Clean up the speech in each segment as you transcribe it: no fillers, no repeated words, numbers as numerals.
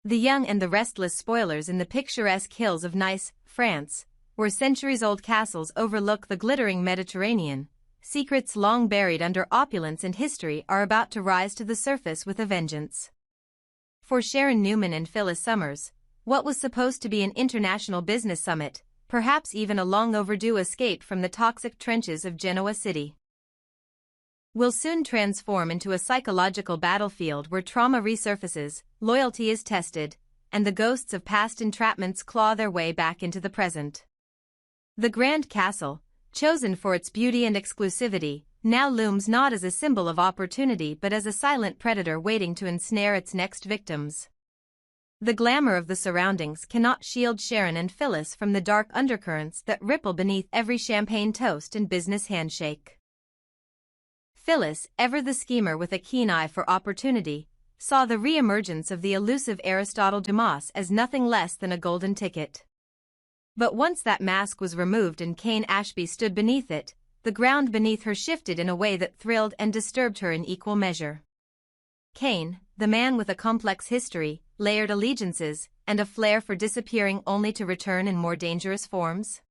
The young and the restless spoilers in the picturesque hills of Nice, France, where centuries-old castles overlook the glittering Mediterranean, secrets long buried under opulence and history are about to rise to the surface with a vengeance. For Sharon Newman and Phyllis Summers, what was supposed to be an international business summit, perhaps even a long-overdue escape from the toxic trenches of Genoa City, will soon transform into a psychological battlefield where trauma resurfaces, loyalty is tested, and the ghosts of past entrapments claw their way back into the present. The Grand Castle, chosen for its beauty and exclusivity, now looms not as a symbol of opportunity but as a silent predator waiting to ensnare its next victims. The glamour of the surroundings cannot shield Sharon and Phyllis from the dark undercurrents that ripple beneath every champagne toast and business handshake. Phyllis, ever the schemer with a keen eye for opportunity, saw the re-emergence of the elusive Aristotle Dumas as nothing less than a golden ticket. But once that mask was removed and Cain Ashby stood beneath it, the ground beneath her shifted in a way that thrilled and disturbed her in equal measure. Cain, the man with a complex history, layered allegiances, and a flair for disappearing only to return in more dangerous forms,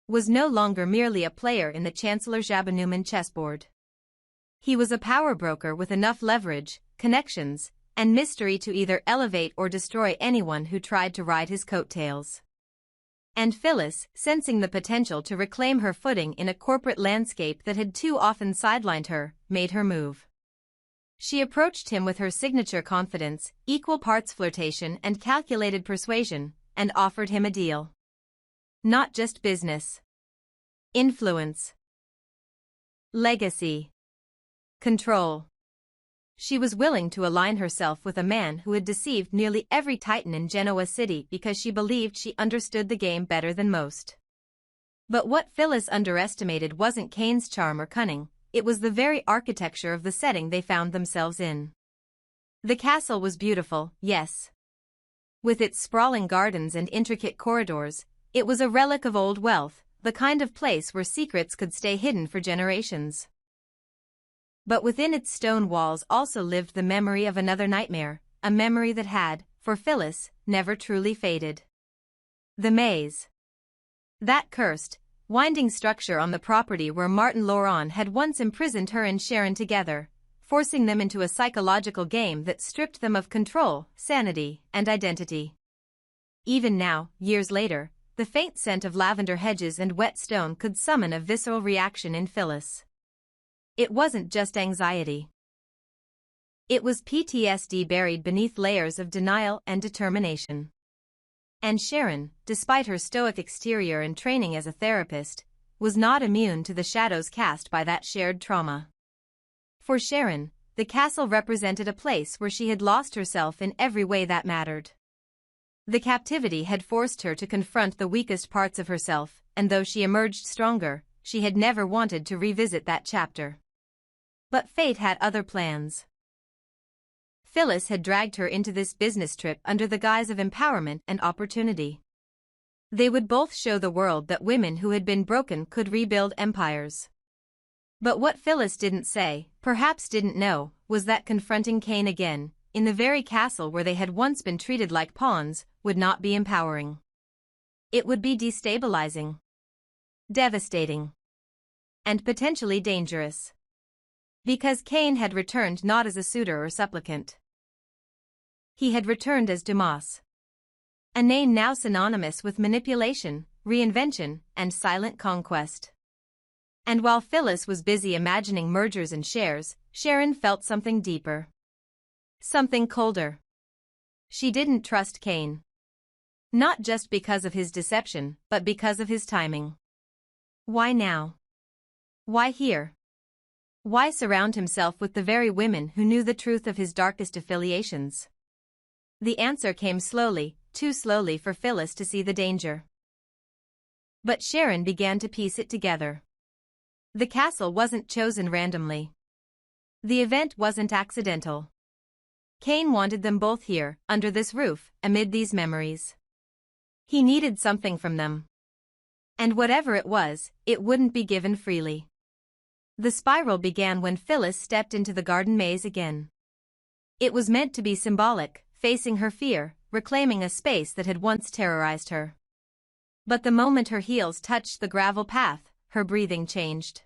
was no longer merely a player in the Chancellor Jabba-Newman chessboard. He was a power broker with enough leverage, connections, and mystery to either elevate or destroy anyone who tried to ride his coattails. And Phyllis, sensing the potential to reclaim her footing in a corporate landscape that had too often sidelined her, made her move. She approached him with her signature confidence, equal parts flirtation and calculated persuasion, and offered him a deal. Not just business. Influence. Legacy. Control. She was willing to align herself with a man who had deceived nearly every titan in Genoa City because she believed she understood the game better than most. But what Phyllis underestimated wasn't Cain's charm or cunning, it was the very architecture of the setting they found themselves in. The castle was beautiful, yes. With its sprawling gardens and intricate corridors, it was a relic of old wealth, the kind of place where secrets could stay hidden for generations. But within its stone walls also lived the memory of another nightmare, a memory that had, for Phyllis, never truly faded. The maze. That cursed, winding structure on the property where Martin Laurent had once imprisoned her and Sharon together, forcing them into a psychological game that stripped them of control, sanity, and identity. Even now, years later, the faint scent of lavender hedges and wet stone could summon a visceral reaction in Phyllis. It wasn't just anxiety. It was PTSD buried beneath layers of denial and determination. And Sharon, despite her stoic exterior and training as a therapist, was not immune to the shadows cast by that shared trauma. For Sharon, the castle represented a place where she had lost herself in every way that mattered. The captivity had forced her to confront the weakest parts of herself, and though she emerged stronger, she had never wanted to revisit that chapter. But fate had other plans. Phyllis had dragged her into this business trip under the guise of empowerment and opportunity. They would both show the world that women who had been broken could rebuild empires. But what Phyllis didn't say, perhaps didn't know, was that confronting Cain again, in the very castle where they had once been treated like pawns, would not be empowering. It would be destabilizing, devastating, and potentially dangerous. Because Cain had returned not as a suitor or supplicant. He had returned as Dumas. A name now synonymous with manipulation, reinvention, and silent conquest. And while Phyllis was busy imagining mergers and shares, Sharon felt something deeper. Something colder. She didn't trust Cain. Not just because of his deception, but because of his timing. Why now? Why here? Why surround himself with the very women who knew the truth of his darkest affiliations? The answer came slowly, too slowly for Phyllis to see the danger. But Sharon began to piece it together. The castle wasn't chosen randomly. The event wasn't accidental. Cain wanted them both here, under this roof, amid these memories. He needed something from them. And whatever it was, it wouldn't be given freely. The spiral began when Phyllis stepped into the garden maze again. It was meant to be symbolic, facing her fear, reclaiming a space that had once terrorized her. But the moment her heels touched the gravel path, her breathing changed.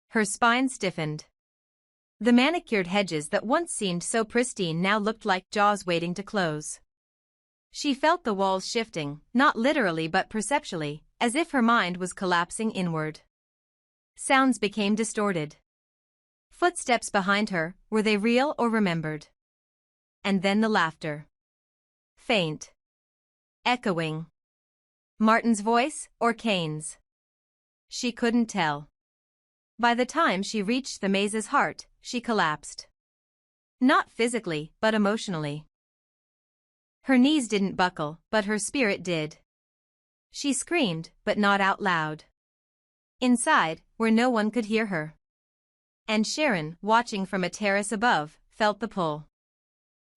Her spine stiffened. The manicured hedges that once seemed so pristine now looked like jaws waiting to close. She felt the walls shifting, not literally but perceptually, as if her mind was collapsing inward. Sounds became distorted. Footsteps behind her, were they real or remembered? And then the laughter. Faint. Echoing. Martin's voice, or Cain's? She couldn't tell. By the time she reached the maze's heart, she collapsed. Not physically, but emotionally. Her knees didn't buckle, but her spirit did. She screamed, but not out loud. Inside, where no one could hear her. And Sharon, watching from a terrace above, felt the pull.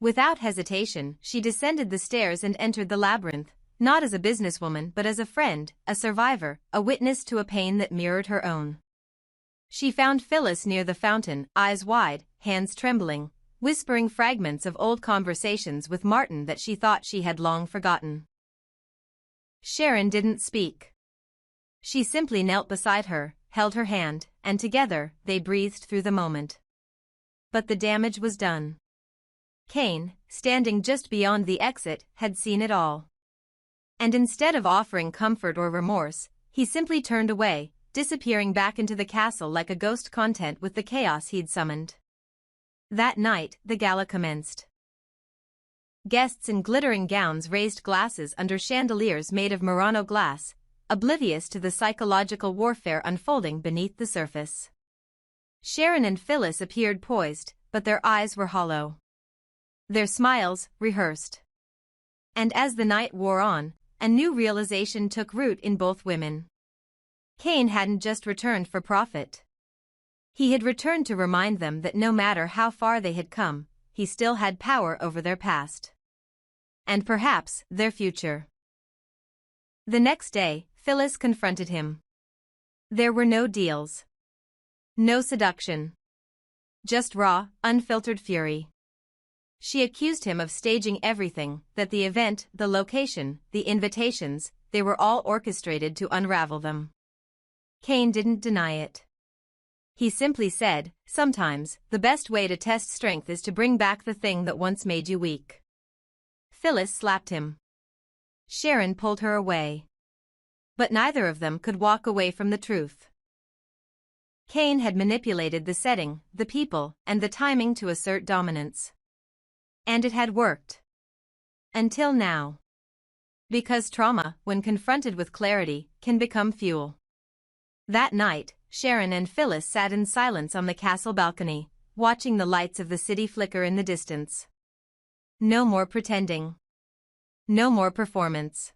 Without hesitation, she descended the stairs and entered the labyrinth, not as a businesswoman but as a friend, a survivor, a witness to a pain that mirrored her own. She found Phyllis near the fountain, eyes wide, hands trembling, whispering fragments of old conversations with Martin that she thought she had long forgotten. Sharon didn't speak. She simply knelt beside her, held her hand, and together, they breathed through the moment. But the damage was done. Cain, standing just beyond the exit, had seen it all. And instead of offering comfort or remorse, he simply turned away, disappearing back into the castle like a ghost content with the chaos he'd summoned. That night, the gala commenced. Guests in glittering gowns raised glasses under chandeliers made of Murano glass, oblivious to the psychological warfare unfolding beneath the surface. Sharon and Phyllis appeared poised, but their eyes were hollow. Their smiles, rehearsed. And as the night wore on, a new realization took root in both women. Cain hadn't just returned for profit. He had returned to remind them that no matter how far they had come, he still had power over their past. And perhaps, their future. The next day, Phyllis confronted him. There were no deals. No seduction. Just raw, unfiltered fury. She accused him of staging everything, that the event, the location, the invitations, they were all orchestrated to unravel them. Cain didn't deny it. He simply said, sometimes, the best way to test strength is to bring back the thing that once made you weak. Phyllis slapped him. Sharon pulled her away. But neither of them could walk away from the truth. Cain had manipulated the setting, the people, and the timing to assert dominance. And it had worked. Until now. Because trauma, when confronted with clarity, can become fuel. That night, Sharon and Phyllis sat in silence on the castle balcony, watching the lights of the city flicker in the distance. No more pretending. No more performance.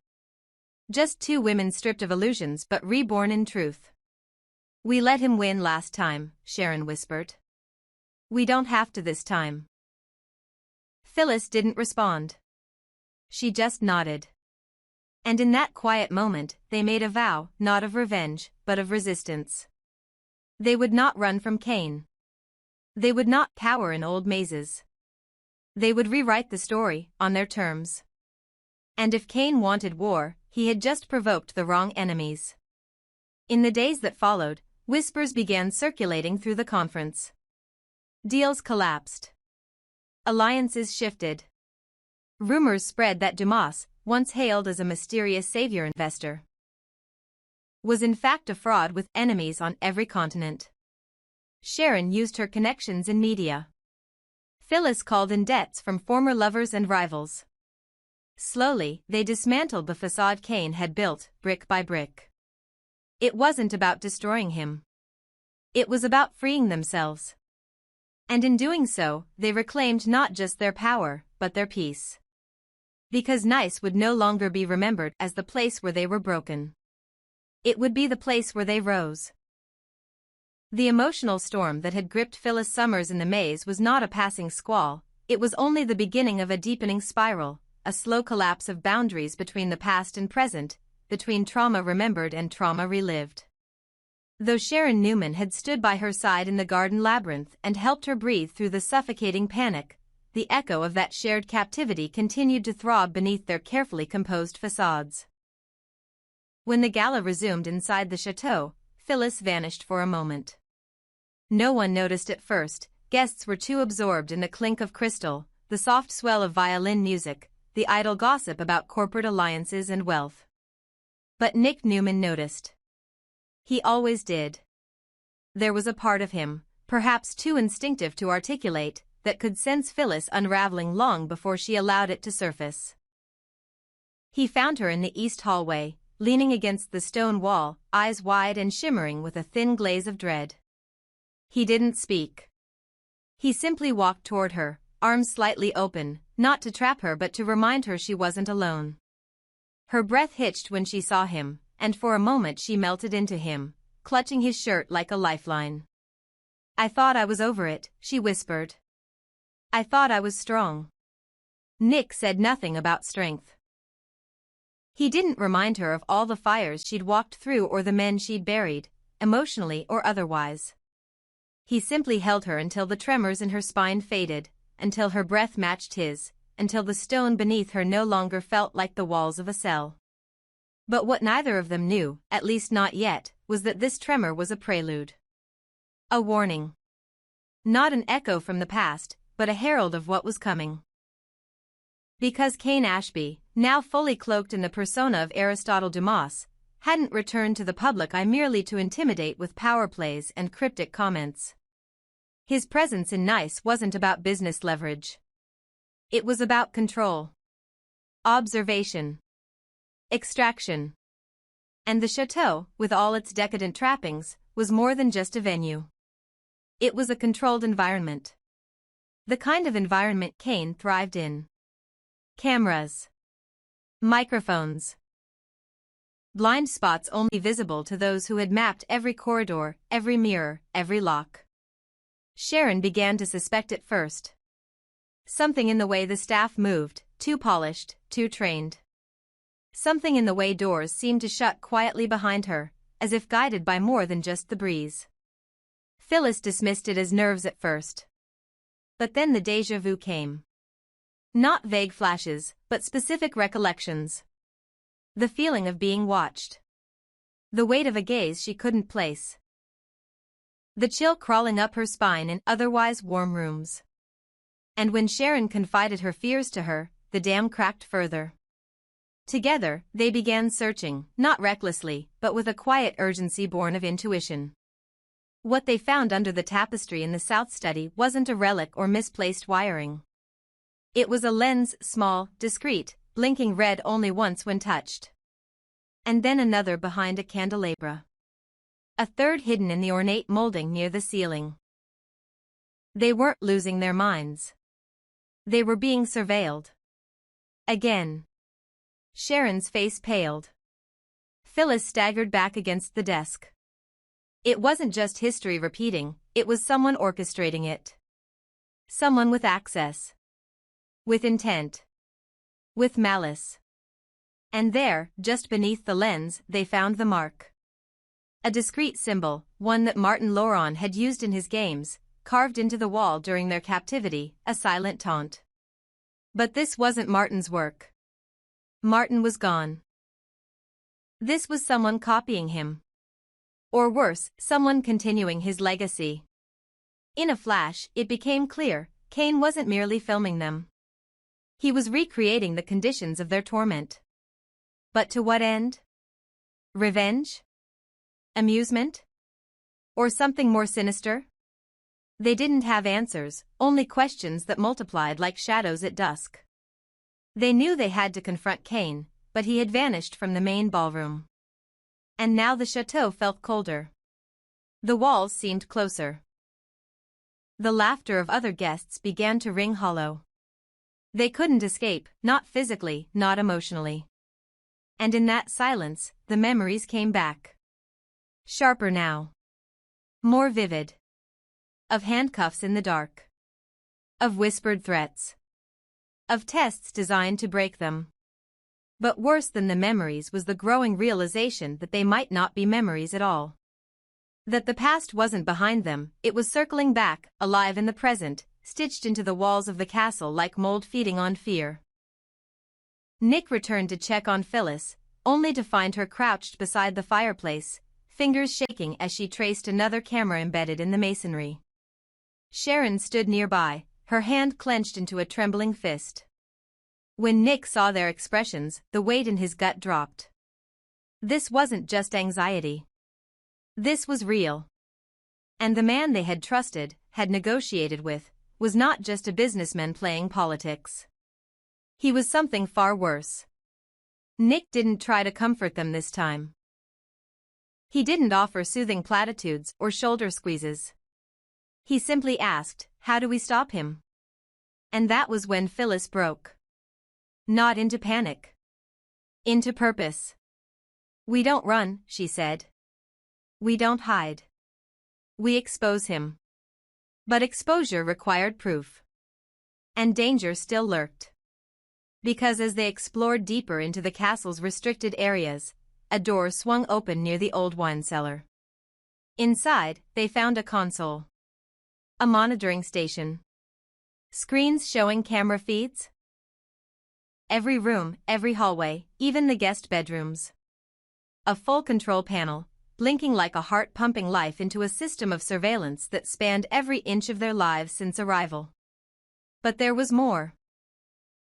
Just two women stripped of illusions but reborn in truth. We let him win last time, Sharon whispered. We don't have to this time. Phyllis didn't respond. She just nodded. And in that quiet moment, they made a vow, not of revenge, but of resistance. They would not run from Cain. They would not cower in old mazes. They would rewrite the story, on their terms. And if Cain wanted war, he had just provoked the wrong enemies. In the days that followed, whispers began circulating through the conference. Deals collapsed. Alliances shifted. Rumors spread that Dumas, once hailed as a mysterious savior investor, was in fact a fraud with enemies on every continent. Sharon used her connections in media. Phyllis called in debts from former lovers and rivals. Slowly, they dismantled the facade Cain had built, brick by brick. It wasn't about destroying him. It was about freeing themselves. And in doing so, they reclaimed not just their power, but their peace. Because Nice would no longer be remembered as the place where they were broken. It would be the place where they rose. The emotional storm that had gripped Phyllis Summers in the maze was not a passing squall, it was only the beginning of a deepening spiral, a slow collapse of boundaries between the past and present, between trauma remembered and trauma relived. Though Sharon Newman had stood by her side in the garden labyrinth and helped her breathe through the suffocating panic, the echo of that shared captivity continued to throb beneath their carefully composed facades. When the gala resumed inside the chateau, Phyllis vanished for a moment. No one noticed at first. Guests were too absorbed in the clink of crystal, the soft swell of violin music, the idle gossip about corporate alliances and wealth. But Nick Newman noticed. He always did. There was a part of him, perhaps too instinctive to articulate, that could sense Phyllis unraveling long before she allowed it to surface. He found her in the east hallway, leaning against the stone wall, eyes wide and shimmering with a thin glaze of dread. He didn't speak. He simply walked toward her, arms slightly open, not to trap her but to remind her she wasn't alone. Her breath hitched when she saw him, and for a moment she melted into him, clutching his shirt like a lifeline. "I thought I was over it," she whispered. "I thought I was strong." Nick said nothing about strength. He didn't remind her of all the fires she'd walked through or the men she'd buried, emotionally or otherwise. He simply held her until the tremors in her spine faded, until her breath matched his, until the stone beneath her no longer felt like the walls of a cell. But what neither of them knew, at least not yet, was that this tremor was a prelude. A warning. Not an echo from the past, but a herald of what was coming. Because Cain Ashby, now fully cloaked in the persona of Aristotle Dumas, hadn't returned to the public eye merely to intimidate with power plays and cryptic comments. His presence in Nice wasn't about business leverage. It was about control. Observation. Extraction. And the chateau, with all its decadent trappings, was more than just a venue. It was a controlled environment. The kind of environment Cain thrived in. Cameras. Microphones. Blind spots only visible to those who had mapped every corridor, every mirror, every lock. Sharon began to suspect at first. Something in the way the staff moved, too polished, too trained. Something in the way doors seemed to shut quietly behind her, as if guided by more than just the breeze. Phyllis dismissed it as nerves at first. But then the déjà vu came. Not vague flashes, but specific recollections. The feeling of being watched. The weight of a gaze she couldn't place. The chill crawling up her spine in otherwise warm rooms. And when Sharon confided her fears to her, the dam cracked further. Together, they began searching, not recklessly, but with a quiet urgency born of intuition. What they found under the tapestry in the South Study wasn't a relic or misplaced wiring. It was a lens, small, discreet, blinking red only once when touched. And then another behind a candelabra. A third hidden in the ornate molding near the ceiling. They weren't losing their minds. They were being surveilled. Again. Sharon's face paled. Phyllis staggered back against the desk. It wasn't just history repeating, it was someone orchestrating it. Someone with access. With intent. With malice. And there, just beneath the lens, they found the mark. A discreet symbol, one that Martin Laurent had used in his games, carved into the wall during their captivity, a silent taunt. But this wasn't Martin's work. Martin was gone. This was someone copying him. Or worse, someone continuing his legacy. In a flash, it became clear, Cain wasn't merely filming them. He was recreating the conditions of their torment. But to what end? Revenge? Amusement? Or something more sinister? They didn't have answers, only questions that multiplied like shadows at dusk. They knew they had to confront Cain, but he had vanished from the main ballroom. And now the chateau felt colder. The walls seemed closer. The laughter of other guests began to ring hollow. They couldn't escape, not physically, not emotionally. And in that silence, the memories came back. Sharper now. More vivid. Of handcuffs in the dark. Of whispered threats. Of tests designed to break them. But worse than the memories was the growing realization that they might not be memories at all. That the past wasn't behind them, it was circling back, alive in the present, stitched into the walls of the castle like mold feeding on fear. Nick returned to check on Phyllis, only to find her crouched beside the fireplace, fingers shaking as she traced another camera embedded in the masonry. Sharon stood nearby, her hand clenched into a trembling fist. When Nick saw their expressions, the weight in his gut dropped. This wasn't just anxiety. This was real. And the man they had trusted, had negotiated with, was not just a businessman playing politics. He was something far worse. Nick didn't try to comfort them this time. He didn't offer soothing platitudes or shoulder squeezes. He simply asked, "How do we stop him?" And that was when Phyllis broke. Not into panic. Into purpose. "We don't run," she said. "We don't hide. We expose him." But exposure required proof. And danger still lurked. Because as they explored deeper into the castle's restricted areas, a door swung open near the old wine cellar. Inside, they found a console. A monitoring station. Screens showing camera feeds. Every room, every hallway, even the guest bedrooms. A full control panel, blinking like a heart pumping life into a system of surveillance that spanned every inch of their lives since arrival. But there was more.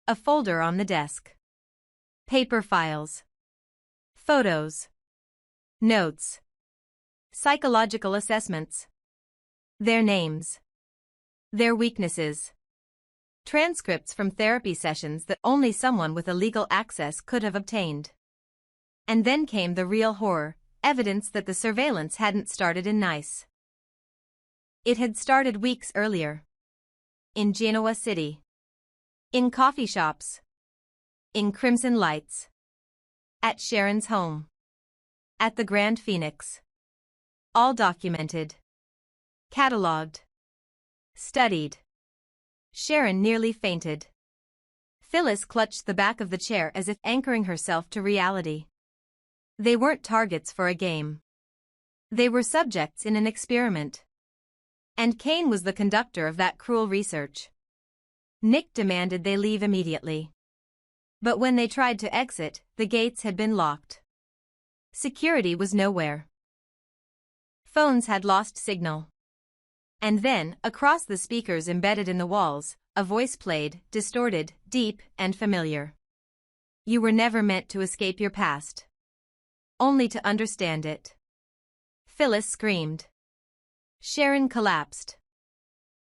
A folder on the desk. Paper files. Photos. Notes. Psychological assessments. Their names. Their weaknesses. Transcripts from therapy sessions that only someone with illegal access could have obtained. And then came the real horror, evidence that the surveillance hadn't started in Nice. It had started weeks earlier. In Genoa City. In coffee shops. In Crimson Lights. At Sharon's home. At the Grand Phoenix. All documented. Catalogued. Studied. Sharon nearly fainted. Phyllis clutched the back of the chair as if anchoring herself to reality. They weren't targets for a game. They were subjects in an experiment. And Cain was the conductor of that cruel research. Nick demanded they leave immediately. But when they tried to exit, the gates had been locked. Security was nowhere. Phones had lost signal. And then, across the speakers embedded in the walls, a voice played, distorted, deep, and familiar. "You were never meant to escape your past. Only to understand it." Phyllis screamed. Sharon collapsed.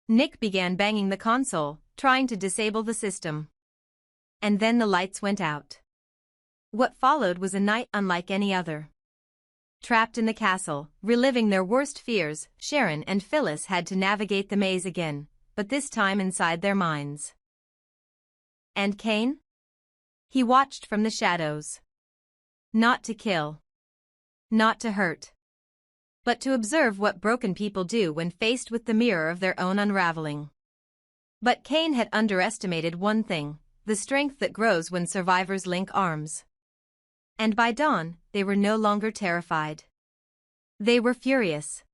Nick began banging the console, trying to disable the system. And then the lights went out. What followed was a night unlike any other. Trapped in the castle, reliving their worst fears, Sharon and Phyllis had to navigate the maze again, but this time inside their minds. And Cain? He watched from the shadows. Not to kill. Not to hurt. But to observe what broken people do when faced with the mirror of their own unraveling. But Cain had underestimated one thing, the strength that grows when survivors link arms. And by dawn, they were no longer terrified. They were furious.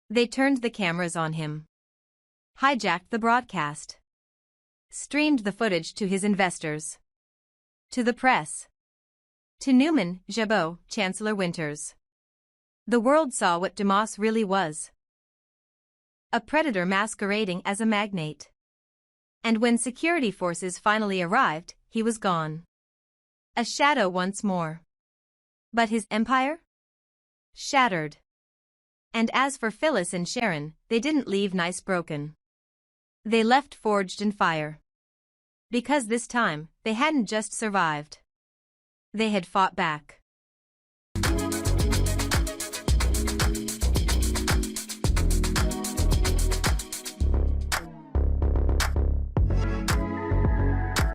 They turned the cameras on him. Hijacked the broadcast. Streamed the footage to his investors. To the press. To Newman, Jabot, Chancellor Winters. The world saw what Dumas really was. A predator masquerading as a magnate. And when security forces finally arrived, he was gone. A shadow once more. But his empire? Shattered. And as for Phyllis and Sharon, they didn't leave Nice broken. They left forged in fire. Because this time, they hadn't just survived. They had fought back.